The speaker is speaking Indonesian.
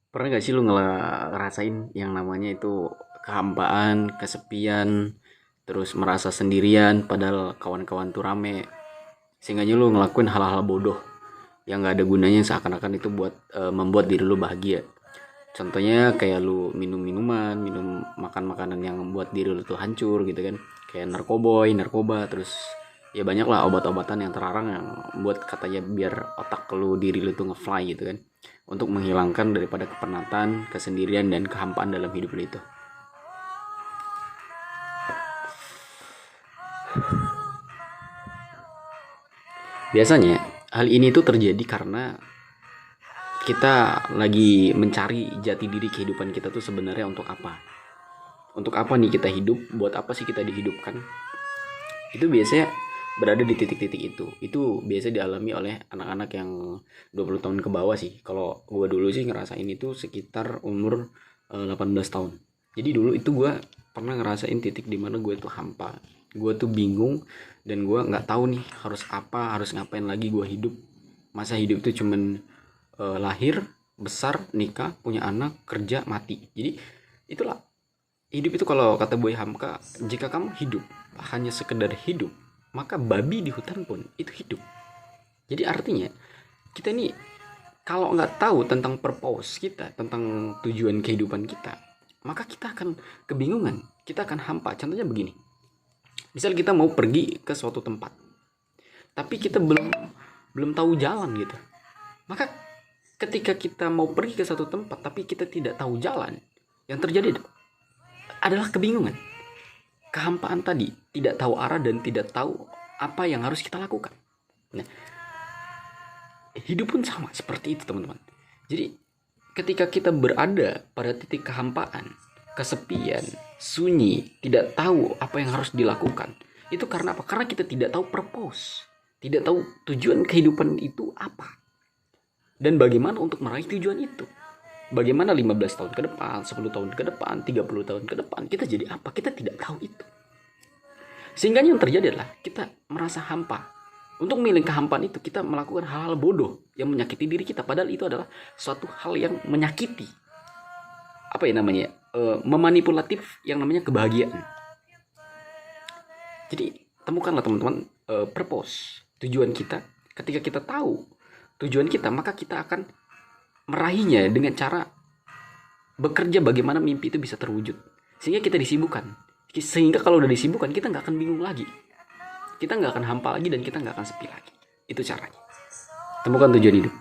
Pernah gak sih lu ngerasain yang namanya itu kehampaan, kesepian, terus merasa sendirian padahal kawan-kawan tuh rame, sehingga lu ngelakuin hal-hal bodoh yang gak ada gunanya seakan-akan itu buat membuat diri lu bahagia. Contohnya kayak lu minum minuman, minum makan makanan yang membuat diri lu tuh hancur gitu kan. Kayak narkoba, terus ya banyak lah obat-obatan yang terlarang yang buat katanya biar otak lu, diri lu tuh ngefly gitu kan. Untuk menghilangkan daripada kepenatan, kesendirian dan kehampaan dalam hidup lu itu. Biasanya hal ini tuh terjadi karena kita lagi mencari jati diri kehidupan kita tuh sebenarnya untuk apa. Untuk apa nih kita hidup? Buat apa sih kita dihidupkan? Itu biasanya berada di titik-titik itu biasa dialami oleh anak-anak yang 20 tahun ke bawah sih. Kalau gue dulu sih ngerasain itu sekitar umur 18 tahun. Jadi dulu itu gue pernah ngerasain titik dimana gue tuh hampa, gue tuh bingung, dan gue nggak tahu nih harus apa, harus ngapain lagi gue hidup. Masa hidup itu cuman lahir, besar, nikah, punya anak, kerja, mati. Jadi itulah hidup itu. Kalau kata Boy Hamka, jika kamu hidup hanya sekedar hidup, maka babi di hutan pun itu hidup. Jadi artinya kita ini kalau nggak tahu tentang purpose kita, tentang tujuan kehidupan kita, maka kita akan kebingungan, kita akan hampa. Contohnya begini, misal kita mau pergi ke suatu tempat, tapi kita belum belum tahu jalan gitu. Maka ketika kita mau pergi ke satu tempat tapi kita tidak tahu jalan, yang terjadi adalah kebingungan, kehampaan tadi, tidak tahu arah dan tidak tahu apa yang harus kita lakukan. Nah, hidup pun sama seperti itu, teman-teman. Jadi ketika kita berada pada titik kehampaan, kesepian, sunyi, tidak tahu apa yang harus dilakukan, itu karena apa? Karena kita tidak tahu purpose, tidak tahu tujuan kehidupan itu apa, dan bagaimana untuk meraih tujuan itu. Bagaimana 15 tahun ke depan, 10 tahun ke depan, 30 tahun ke depan, kita jadi apa? Kita tidak tahu itu. Sehingga yang terjadi adalah kita merasa hampa. Untuk memilih kehampaan itu, kita melakukan hal-hal bodoh yang menyakiti diri kita. Padahal itu adalah suatu hal yang menyakiti. Apa ya namanya? Memanipulatif yang namanya kebahagiaan. Jadi temukanlah teman-teman purpose, tujuan kita. Ketika kita tahu tujuan kita, maka kita akan meraihnya dengan cara bekerja bagaimana mimpi itu bisa terwujud. Sehingga kita disibukkan. Sehingga kalau udah disibukkan, kita nggak akan bingung lagi. Kita nggak akan hampa lagi dan kita nggak akan sepi lagi. Itu caranya. Temukan tujuan hidup.